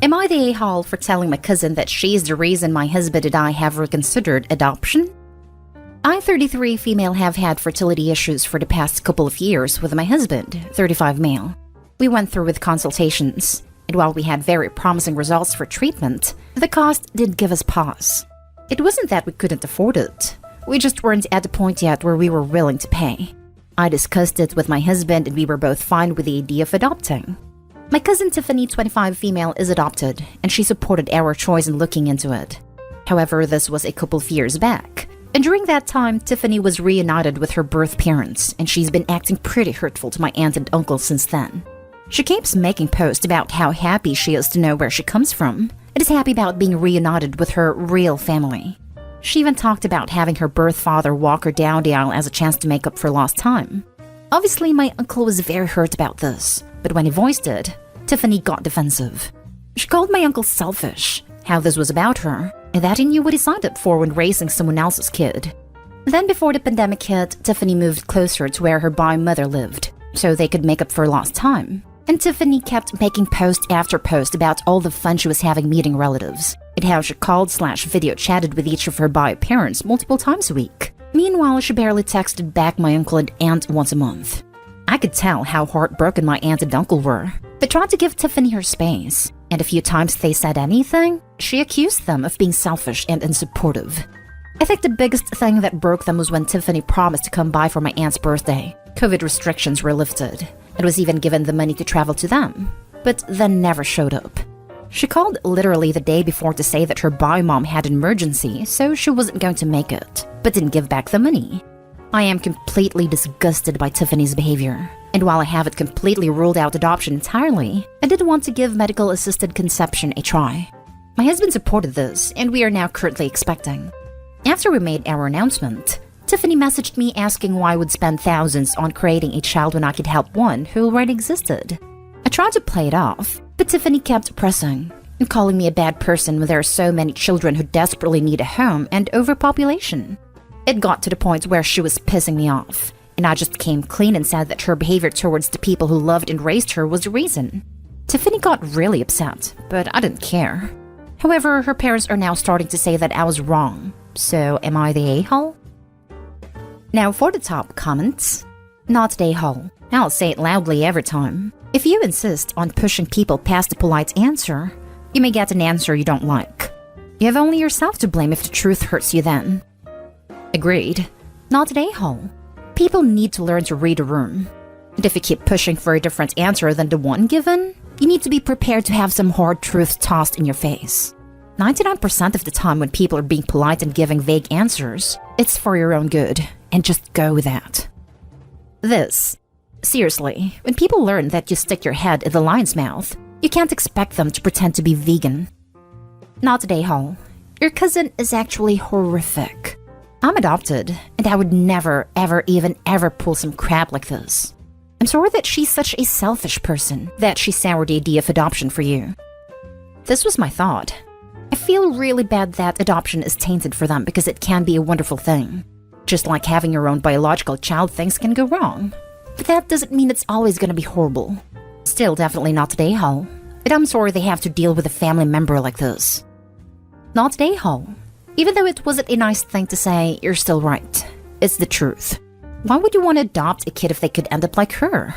Am I the a-hole for telling my cousin that she's the reason my husband and I have reconsidered adoption? I, 33 female, have had fertility issues for the past couple of years with my husband, 35 male. We went through with consultations, and while we had very promising results for treatment, the cost did give us pause. It wasn't that we couldn't afford it. We just weren't at the point yet where we were willing to pay. I discussed it with my husband and we were both fine with the idea of adopting. My cousin Tiffany, 25 female, is adopted, and she supported our choice in looking into it. However, this was a couple of years back. And during that time, Tiffany was reunited with her birth parents, and she's been acting pretty hurtful to my aunt and uncle since then. She keeps making posts about how happy she is to know where she comes from, and is happy about being reunited with her real family. She even talked about having her birth father walk her down the aisle as a chance to make up for lost time. Obviously, my uncle was very hurt about this, but when he voiced it, Tiffany got defensive. She called my uncle selfish, how this was about her, and that he knew what he signed up for when raising someone else's kid. Then before the pandemic hit, Tiffany moved closer to where her bi mother lived, so they could make up for lost time. And Tiffany kept making post after post about all the fun she was having meeting relatives, and how she called/video chatted with each of her bi parents multiple times a week. Meanwhile, she barely texted back my uncle and aunt once a month. I could tell how heartbroken my aunt and uncle were. They tried to give Tiffany her space, and a few times they said anything, she accused them of being selfish and unsupportive. I think the biggest thing that broke them was when Tiffany promised to come by for my aunt's birthday. COVID restrictions were lifted, and was even given the money to travel to them, but then never showed up. She called literally the day before to say that her bi mom had an emergency, so she wasn't going to make it, but didn't give back the money. I am completely disgusted by Tiffany's behavior, and while I haven't completely ruled out adoption entirely, I did want to give medical-assisted conception a try. My husband supported this, and we are now currently expecting. After we made our announcement, Tiffany messaged me asking why I would spend thousands on creating a child when I could help one who already existed. I tried to play it off, but Tiffany kept pressing, and calling me a bad person when there are so many children who desperately need a home and overpopulation. It got to the point where she was pissing me off, and I just came clean and said that her behavior towards the people who loved and raised her was the reason. Tiffany got really upset, but I didn't care. However, her parents are now starting to say that I was wrong, so am I the a-hole? Now for the top comments. Not the a-hole. I'll say it loudly every time. If you insist on pushing people past the polite answer, you may get an answer you don't like. You have only yourself to blame if the truth hurts you then. Agreed. Not an a-hole. People need to learn to read a room. And if you keep pushing for a different answer than the one given, you need to be prepared to have some hard truth tossed in your face. 99% of the time when people are being polite and giving vague answers, it's for your own good, and just go with that. Seriously, when people learn that you stick your head in the lion's mouth, you can't expect them to pretend to be vegan. Not an a-hole. Your cousin is actually horrific. I'm adopted, and I would never, ever, even ever pull some crap like this. I'm sorry that she's such a selfish person, that she soured the idea of adoption for you. This was my thought. I feel really bad that adoption is tainted for them because it can be a wonderful thing. Just like having your own biological child, things can go wrong. But that doesn't mean it's always gonna be horrible. Still definitely not an a-hole. But I'm sorry they have to deal with a family member like this. Not an a-hole. Even though it wasn't a nice thing to say, you're still right. It's the truth. Why would you want to adopt a kid if they could end up like her?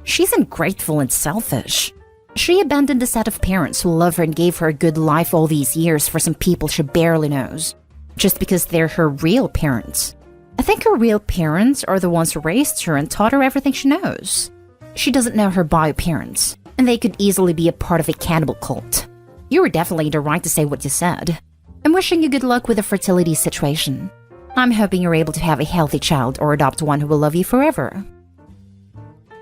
She's ungrateful and selfish. She abandoned a set of parents who love her and gave her a good life all these years for some people she barely knows, just because they're her real parents. I think her real parents are the ones who raised her and taught her everything she knows. She doesn't know her bio parents, and they could easily be a part of a cannibal cult. You were definitely in the right to say what you said. I'm wishing you good luck with the fertility situation. I'm hoping you're able to have a healthy child or adopt one who will love you forever.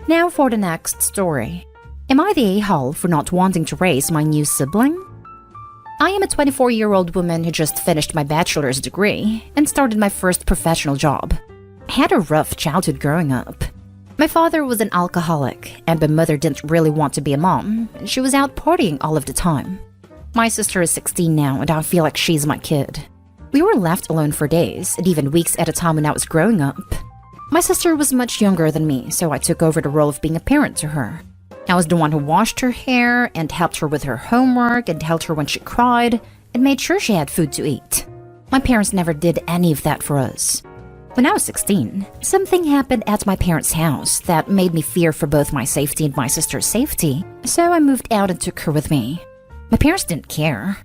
Now for the next story. Am I the a-hole for not wanting to raise my new sibling? I am a 24-year-old woman who just finished my bachelor's degree and started my first professional job. I had a rough childhood growing up. My father was an alcoholic, and my mother didn't really want to be a mom, and she was out partying all of the time. My sister is 16 now, and I feel like she's my kid. We were left alone for days, and even weeks at a time when I was growing up. My sister was much younger than me, so I took over the role of being a parent to her. I was the one who washed her hair and helped her with her homework and held her when she cried and made sure she had food to eat. My parents never did any of that for us. When I was 16, something happened at my parents' house that made me fear for both my safety and my sister's safety, so I moved out and took her with me. My parents didn't care.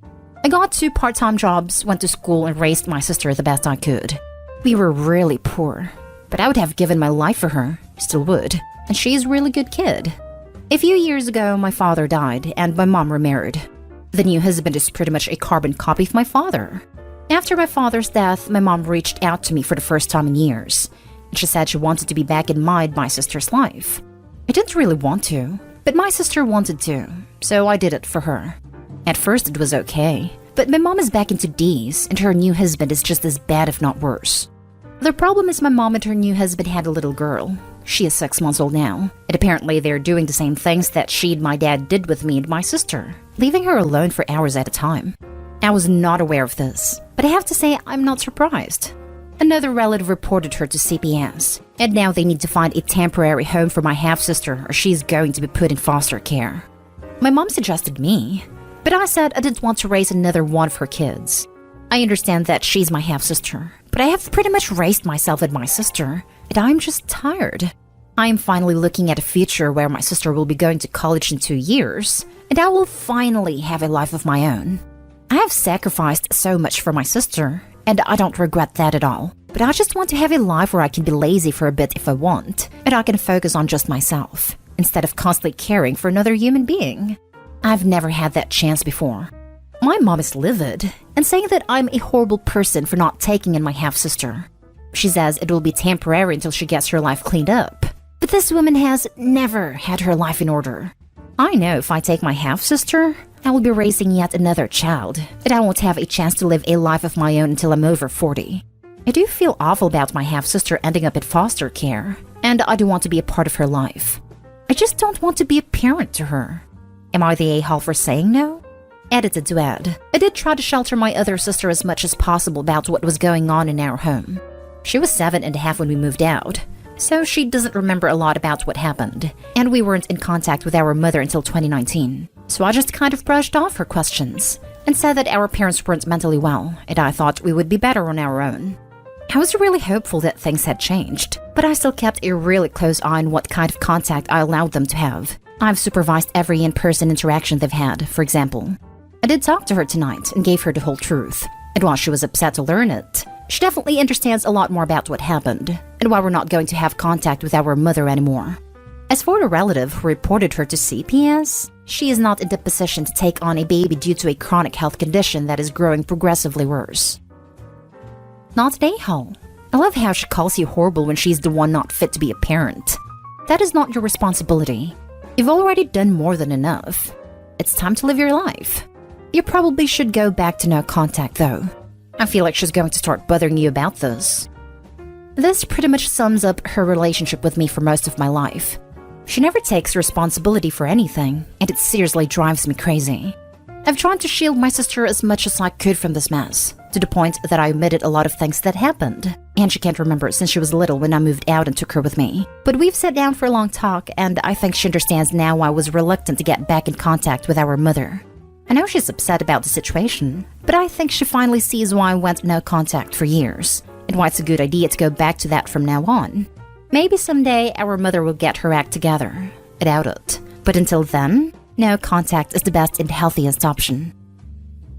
I got 2 part-time jobs, went to school, and raised my sister the best I could. We were really poor, but I would have given my life for her, still would, and she's a really good kid. A few years ago, my father died, and my mom remarried. The new husband is pretty much a carbon copy of my father. After my father's death, my mom reached out to me for the first time in years, and she said she wanted to be back in my sister's life. I didn't really want to, but my sister wanted to, so I did it for her. At first it was okay, but my mom is back into D's, and her new husband is just as bad if not worse. The problem is my mom and her new husband had a little girl. She is 6 months old now, and apparently they're doing the same things that she and my dad did with me and my sister, leaving her alone for hours at a time. I was not aware of this, but I have to say I'm not surprised. Another relative reported her to CPS, and now they need to find a temporary home for my half-sister or she's going to be put in foster care. My mom suggested me, but I said I didn't want to raise another one of her kids. I understand that she's my half-sister, but I have pretty much raised myself and my sister, and I'm just tired. I am finally looking at a future where my sister will be going to college in 2 years, and I will finally have a life of my own. I have sacrificed so much for my sister, and I don't regret that at all. But I just want to have a life where I can be lazy for a bit if I want, and I can focus on just myself, instead of constantly caring for another human being. I've never had that chance before. My mom is livid, and saying that I'm a horrible person for not taking in my half-sister. She says it will be temporary until she gets her life cleaned up. But this woman has never had her life in order. I know if I take my half-sister, I will be raising yet another child, and I won't have a chance to live a life of my own until I'm over 40. I do feel awful about my half-sister ending up in foster care, and I do want to be a part of her life. I just don't want to be a parent to her. Am I the a-hole for saying no? Edited to add, I did try to shelter my other sister as much as possible about what was going on in our home. She was 7.5 when we moved out, so she doesn't remember a lot about what happened, and we weren't in contact with our mother until 2019. So I just kind of brushed off her questions and said that our parents weren't mentally well, and I thought we would be better on our own. I was really hopeful that things had changed, but I still kept a really close eye on what kind of contact I allowed them to have. I've supervised every in-person interaction they've had, for example. I did talk to her tonight and gave her the whole truth, and while she was upset to learn it, she definitely understands a lot more about what happened, and why we're not going to have contact with our mother anymore. As for the relative who reported her to CPS, she is not in the position to take on a baby due to a chronic health condition that is growing progressively worse. Not an a-hole. I love how she calls you horrible when she's the one not fit to be a parent. That is not your responsibility. You've already done more than enough. It's time to live your life. You probably should go back to no contact, though. I feel like she's going to start bothering you about this. This pretty much sums up her relationship with me for most of my life. She never takes responsibility for anything, and it seriously drives me crazy. I've tried to shield my sister as much as I could from this mess, to the point that I omitted a lot of things that happened, and she can't remember since she was little when I moved out and took her with me. But we've sat down for a long talk, and I think she understands now why I was reluctant to get back in contact with our mother. I know she's upset about the situation, but I think she finally sees why I went no contact for years, and why it's a good idea to go back to that from now on. Maybe someday our mother will get her act together. I doubt it. But until then, no contact is the best and healthiest option.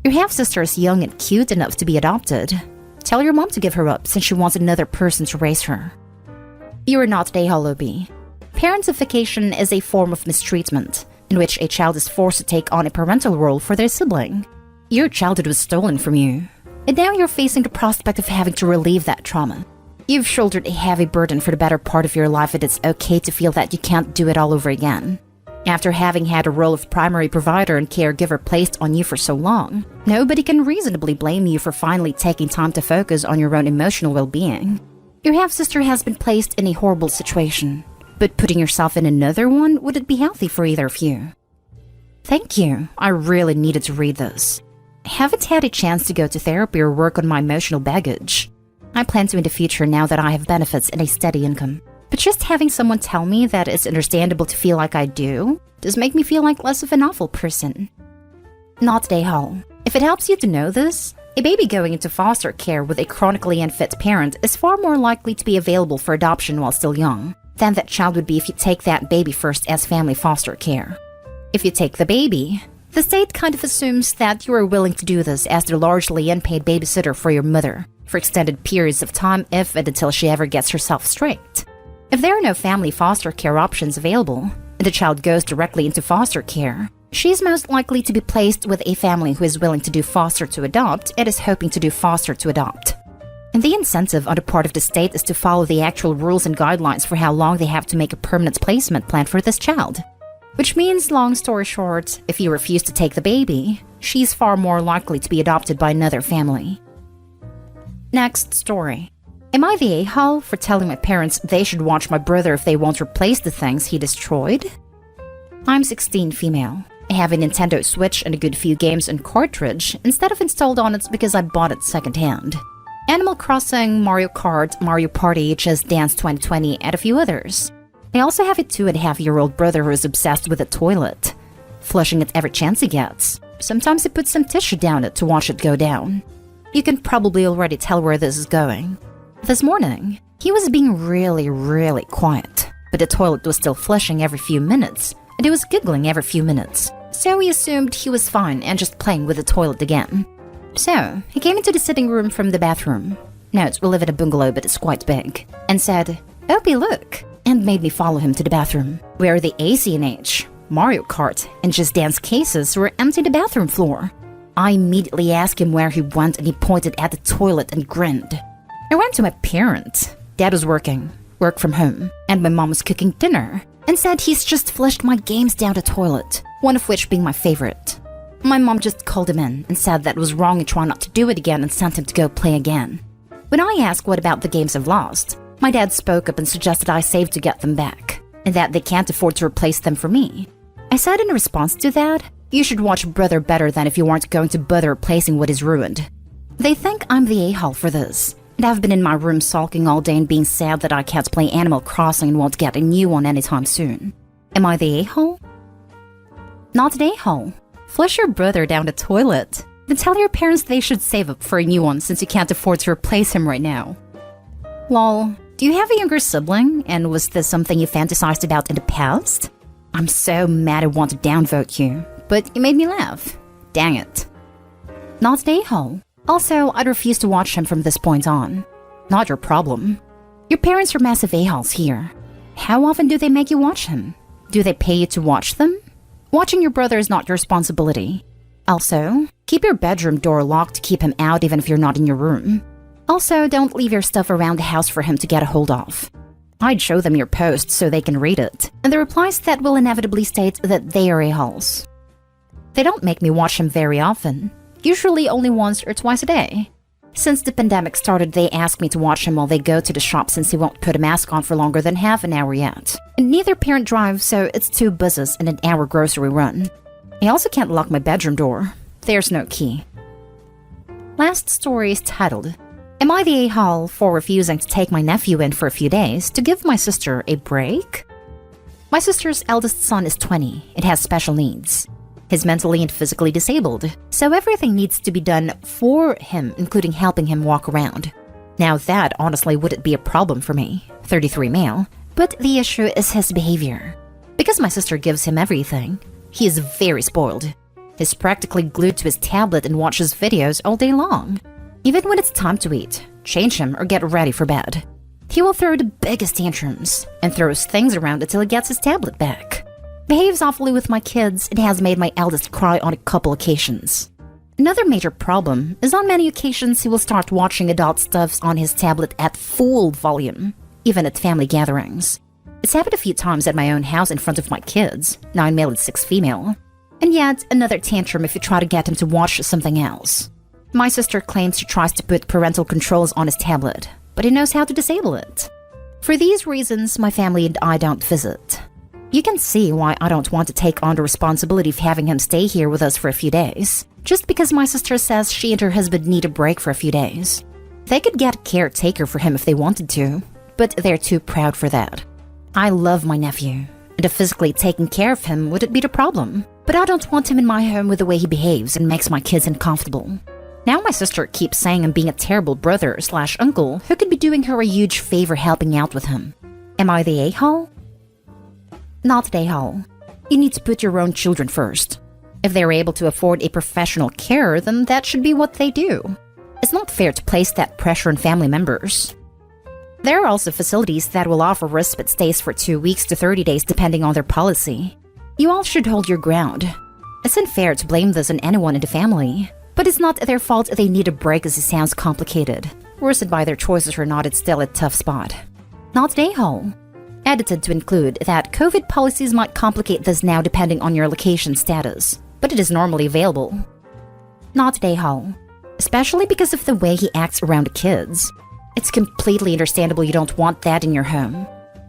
Your half-sister is young and cute enough to be adopted. Tell your mom to give her up since she wants another person to raise her. You are not a holoby. Parentification is a form of mistreatment, in which a child is forced to take on a parental role for their sibling. Your childhood was stolen from you, and now you're facing the prospect of having to relieve that trauma. You've shouldered a heavy burden for the better part of your life, and it's okay to feel that you can't do it all over again. After having had a role of primary provider and caregiver placed on you for so long, nobody can reasonably blame you for finally taking time to focus on your own emotional well-being. Your half-sister has been placed in a horrible situation, but putting yourself in another one wouldn't be healthy for either of you. Thank you. I really needed to read this. I haven't had a chance to go to therapy or work on my emotional baggage. I plan to in the future now that I have benefits and a steady income. But just having someone tell me that it's understandable to feel like I do does make me feel like less of an awful person. Not a-hole. If it helps you to know this, a baby going into foster care with a chronically unfit parent is far more likely to be available for adoption while still young than that child would be if you take that baby first as family foster care. If you take the baby, the state kind of assumes that you are willing to do this as the largely unpaid babysitter for your mother for extended periods of time if and until she ever gets herself straight. If there are no family foster care options available, and the child goes directly into foster care, she is most likely to be placed with a family who is willing to do foster to adopt and is hoping to do foster to adopt. And the incentive on the part of the state is to follow the actual rules and guidelines for how long they have to make a permanent placement plan for this child. Which means, long story short, if you refuse to take the baby, she's far more likely to be adopted by another family. Next story. Am I the a-hole for telling my parents they should watch my brother if they won't replace the things he destroyed? I'm 16 female. I have a Nintendo Switch and a good few games and cartridge instead of installed on it because I bought it secondhand. Animal Crossing, Mario Kart, Mario Party, Just Dance 2020, and a few others. I also have a 2.5-year-old brother who is obsessed with the toilet, flushing it every chance he gets. Sometimes he puts some tissue down it to watch it go down. You can probably already tell where this is going. This morning, he was being really quiet, but the toilet was still flushing every few minutes, and he was giggling every few minutes, so we assumed he was fine and just playing with the toilet again. So, he came into the sitting room from the bathroom. Note, we live in a bungalow, but it's quite big, and said, "Opie, look," and made me follow him to the bathroom, where the ACNH, Mario Kart, and Just Dance cases were empty the bathroom floor. I immediately asked him where he went, and he pointed at the toilet and grinned. I went to my parents. Dad was working, work from home, and my mom was cooking dinner, and said he's just flushed my games down the toilet, one of which being my favorite. My mom just called him in and said that was wrong and tried not to do it again and sent him to go play again. When I asked what about the games I've lost, my dad spoke up and suggested I save to get them back, and that they can't afford to replace them for me. I said in response to that, you should watch Brother better than if you weren't going to bother replacing what is ruined. They think I'm the a-hole for this, and I've been in my room sulking all day and being sad that I can't play Animal Crossing and won't get a new one anytime soon. Am I the a-hole? Not an a-hole. Flush your brother down the toilet. Then tell your parents they should save up for a new one since you can't afford to replace him right now. Lol, do you have a younger sibling, and was this something you fantasized about in the past? I'm so mad I want to downvote you, but you made me laugh. Dang it. Not an a-hole. Also, I'd refuse to watch him from this point on. Not your problem. Your parents are massive a-holes here. How often do they make you watch him? Do they pay you to watch them? Watching your brother is not your responsibility. Also, keep your bedroom door locked to keep him out even if you're not in your room. Also, don't leave your stuff around the house for him to get a hold of. I'd show them your post so they can read it, and the replies that will inevitably state that they are a-holes. They don't make me watch him very often. Usually only once or twice a day. Since the pandemic started, they ask me to watch him while they go to the shop since he won't put a mask on for longer than half an hour yet. And neither parent drives, so it's 2 buses and an hour grocery run. I also can't lock my bedroom door. There's no key. Last story is titled, Am I the a-hole for refusing to take my nephew in for a few days to give my sister a break? My sister's eldest son is 20 and has special needs. He's mentally and physically disabled, so everything needs to be done for him, including helping him walk around. Now that honestly wouldn't be a problem for me, 33 male, but the issue is his behavior. Because my sister gives him everything, he is very spoiled. He's practically glued to his tablet and watches videos all day long. Even when it's time to eat, change him, or get ready for bed, he will throw the biggest tantrums and throws things around until he gets his tablet back. Behaves awfully with my kids and has made my eldest cry on a couple occasions. Another major problem is on many occasions he will start watching adult stuffs on his tablet at full volume, even at family gatherings. It's happened a few times at my own house in front of my kids, 9 male and 6 female. And yet, another tantrum if you try to get him to watch something else. My sister claims she tries to put parental controls on his tablet, but he knows how to disable it. For these reasons, my family and I don't visit. You can see why I don't want to take on the responsibility of having him stay here with us for a few days, just because my sister says she and her husband need a break for a few days. They could get a caretaker for him if they wanted to, but they're too proud for that. I love my nephew, and physically taking care of him wouldn't be the problem, but I don't want him in my home with the way he behaves and makes my kids uncomfortable. Now my sister keeps saying I'm being a terrible brother/uncle who could be doing her a huge favor helping out with him. Am I the a-hole? Not the a-hole. You need to put your own children first. If they're able to afford a professional carer, then that should be what they do. It's not fair to place that pressure on family members. There are also facilities that will offer respite stays for 2 weeks to 30 days depending on their policy. You all should hold your ground. It's unfair to blame this on anyone in the family, but it's not their fault they need a break as it sounds complicated. Worsened by their choices or not, it's still a tough spot. Not the a-hole. Edited to include that COVID policies might complicate this now depending on your location status, but it is normally available. Not the a-hole. Especially because of the way he acts around the kids. It's completely understandable you don't want that in your home.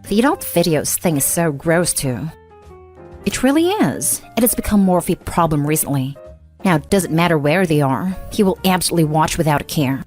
The adult videos thing is so gross too. It really is. It has become more of a problem recently. Now it doesn't matter where they are, he will absolutely watch without a care.